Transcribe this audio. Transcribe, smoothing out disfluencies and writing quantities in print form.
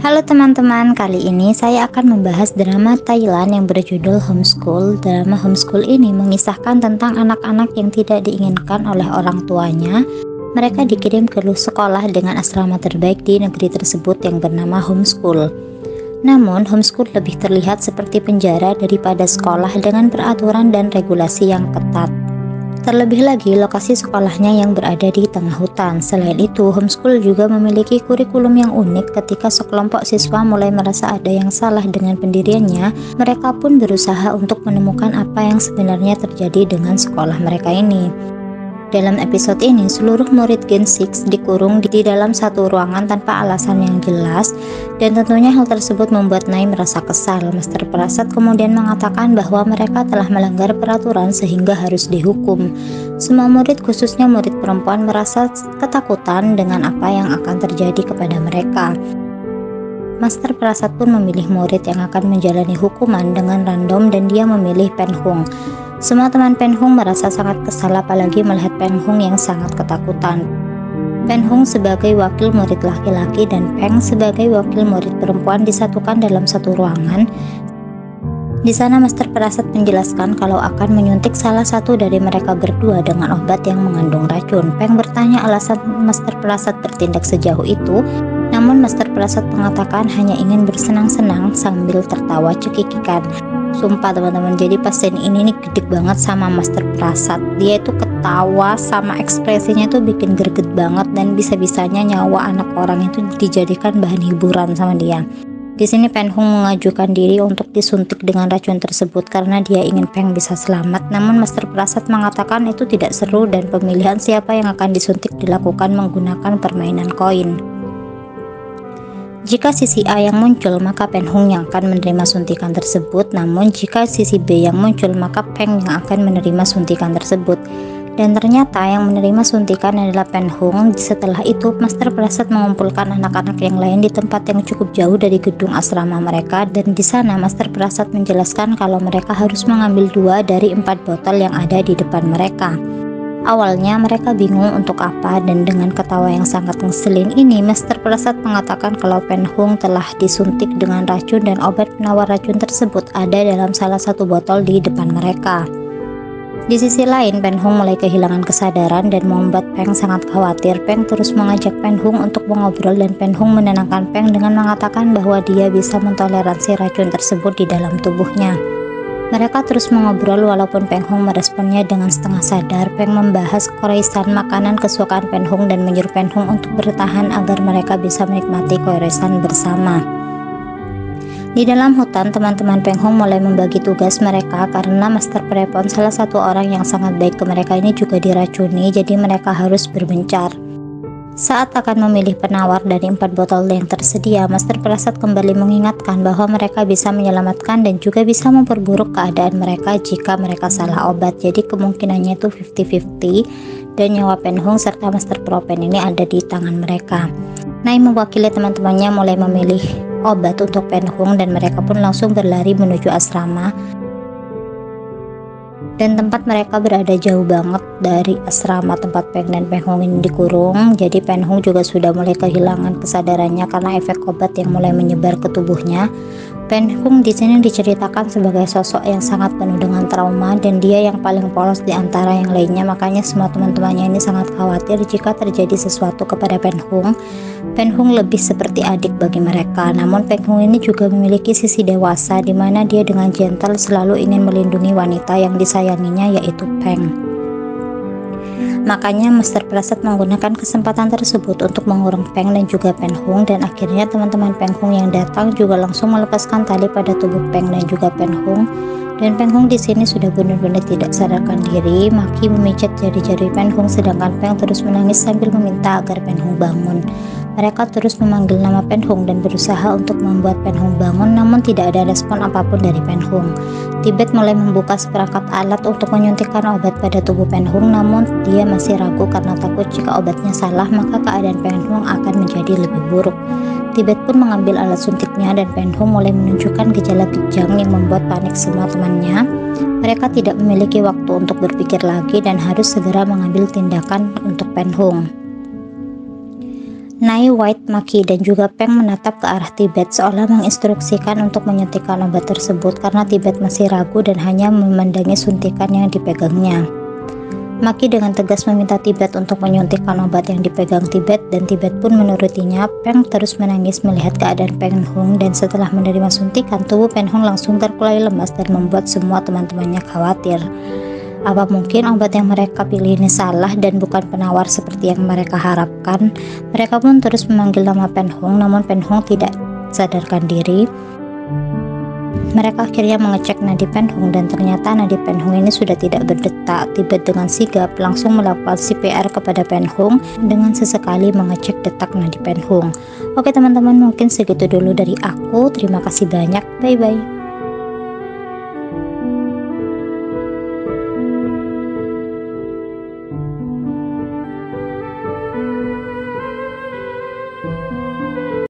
Halo teman-teman, kali ini saya akan membahas drama Thailand yang berjudul Homeschool. Drama Homeschool ini mengisahkan tentang anak-anak yang tidak diinginkan oleh orang tuanya. Mereka dikirim ke sekolah dengan asrama terbaik di negeri tersebut yang bernama Homeschool. Namun, homeschool lebih terlihat seperti penjara daripada sekolah dengan peraturan dan regulasi yang ketat. Terlebih lagi, lokasi sekolahnya yang berada di tengah hutan. Selain itu, homeschool juga memiliki kurikulum yang unik. Ketika sekelompok siswa mulai merasa ada yang salah dengan pendiriannya, mereka pun berusaha untuk menemukan apa yang sebenarnya terjadi dengan sekolah mereka ini. Dalam episode ini, seluruh murid Gen 6 dikurung di dalam satu ruangan tanpa alasan yang jelas, dan tentunya hal tersebut membuat Nai merasa kesal. Master Prasad kemudian mengatakan bahwa mereka telah melanggar peraturan sehingga harus dihukum. Semua murid, khususnya murid perempuan, merasa ketakutan dengan apa yang akan terjadi kepada mereka. Master Prasad pun memilih murid yang akan menjalani hukuman dengan random, dan dia memilih Penhung. Semua teman Penhung merasa sangat kesal, apalagi melihat Penhung yang sangat ketakutan. Penhung sebagai wakil murid laki-laki dan Peng sebagai wakil murid perempuan disatukan dalam satu ruangan. Di sana Master Prasad menjelaskan kalau akan menyuntik salah satu dari mereka berdua dengan obat yang mengandung racun. Peng bertanya alasan Master Prasad bertindak sejauh itu, namun Master Prasad mengatakan hanya ingin bersenang-senang sambil tertawa cekikikan. Sumpah teman-teman, jadi pas scene ini nih gede banget sama Master Prasad. Dia itu ketawa sama ekspresinya tuh bikin greget banget, dan bisa-bisanya nyawa anak orang itu dijadikan bahan hiburan sama dia. Di sini Penhung mengajukan diri untuk disuntik dengan racun tersebut karena dia ingin Peng bisa selamat. Namun Master Prasad mengatakan itu tidak seru dan pemilihan siapa yang akan disuntik dilakukan menggunakan permainan koin. Jika sisi A yang muncul, maka Penhung yang akan menerima suntikan tersebut. Namun jika sisi B yang muncul, maka Peng yang akan menerima suntikan tersebut. Dan ternyata yang menerima suntikan adalah Penhung. Setelah itu, Master Prasad mengumpulkan anak-anak yang lain di tempat yang cukup jauh dari gedung asrama mereka. Dan di sana Master Prasad menjelaskan kalau mereka harus mengambil 2 dari 4 botol yang ada di depan mereka. Awalnya mereka bingung untuk apa, dan dengan ketawa yang sangat ngeselin ini Master Prasad mengatakan kalau Penhung telah disuntik dengan racun dan obat penawar racun tersebut ada dalam salah satu botol di depan mereka. Di sisi lain, Penhung mulai kehilangan kesadaran dan membuat Peng sangat khawatir. Peng terus mengajak Penhung untuk mengobrol, dan Penhung menenangkan Peng dengan mengatakan bahwa dia bisa mentoleransi racun tersebut di dalam tubuhnya. Mereka terus mengobrol walaupun Penhung meresponnya dengan setengah sadar. Peng membahas koresan, makanan kesukaan Penhung, dan menyuruh Penhung untuk bertahan agar mereka bisa menikmati koresan bersama. Di dalam hutan, teman-teman Penhung mulai membagi tugas mereka karena Master Prepon, salah satu orang yang sangat baik ke mereka ini, juga diracuni, jadi mereka harus berbencar. Saat akan memilih penawar dari 4 botol yang tersedia, Master Prasad kembali mengingatkan bahwa mereka bisa menyelamatkan dan juga bisa memperburuk keadaan mereka jika mereka salah obat. Jadi kemungkinannya itu 50-50, dan nyawa Penhung serta Master Propen ini ada di tangan mereka. Nai mewakili teman-temannya mulai memilih obat untuk Penhung, dan mereka pun langsung berlari menuju asrama. Dan tempat mereka berada jauh banget dari asrama tempat Peng dan Penhung ini dikurung. Jadi Penhung juga sudah mulai kehilangan kesadarannya karena efek obat yang mulai menyebar ke tubuhnya. Penhung di sini diceritakan sebagai sosok yang sangat penuh dengan trauma, dan dia yang paling polos di antara yang lainnya. Makanya semua teman-temannya ini sangat khawatir jika terjadi sesuatu kepada Penhung. Penhung lebih seperti adik bagi mereka. Namun Penhung ini juga memiliki sisi dewasa, di mana dia dengan gentle selalu ingin melindungi wanita yang disayanginya, yaitu Peng. Makanya Master Prasad menggunakan kesempatan tersebut untuk mengurung Peng dan juga Penhung, dan akhirnya teman-teman Penhung yang datang juga langsung melepaskan tali pada tubuh Peng dan juga Penhung. Dan Penhung di sini sudah benar-benar tidak sadarkan diri. Maki memijat jari-jari Penhung, sedangkan Peng terus menangis sambil meminta agar Penhung bangun. Mereka terus memanggil nama Penhung dan berusaha untuk membuat Penhung bangun, namun tidak ada respon apapun dari Penhung. Tibet mulai membuka seperangkat alat untuk menyuntikkan obat pada tubuh Penhung, namun dia masih ragu karena takut jika obatnya salah maka keadaan Penhung akan menjadi lebih buruk. Tibet pun mengambil alat suntiknya, dan Penhung mulai menunjukkan gejala kejang yang membuat panik semua temannya. Mereka tidak memiliki waktu untuk berpikir lagi dan harus segera mengambil tindakan untuk Penhung. Nai, White, Maki, dan juga Peng menatap ke arah Tibet seolah menginstruksikan untuk menyuntikkan obat tersebut karena Tibet masih ragu dan hanya memandangi suntikan yang dipegangnya. Maki dengan tegas meminta Tibet untuk menyuntikkan obat yang dipegang Tibet dan Tibet pun menurutinya. Peng terus menangis melihat keadaan Peng Hong dan setelah menerima suntikan, tubuh Peng Hong langsung terkulai lemas dan membuat semua teman-temannya khawatir. Apa mungkin obat yang mereka pilih ini salah dan bukan penawar seperti yang mereka harapkan? Mereka pun terus memanggil nama Peng Hong, namun Peng Hong tidak sadarkan diri. Mereka akhirnya mengecek nadi Peng Hong dan ternyata nadi Peng Hong ini sudah tidak berdetak. Tibet dengan sigap langsung melakukan CPR kepada Peng Hong dengan sesekali mengecek detak nadi Peng Hong. Oke teman-teman, mungkin segitu dulu dari aku. Terima kasih banyak. Bye-bye.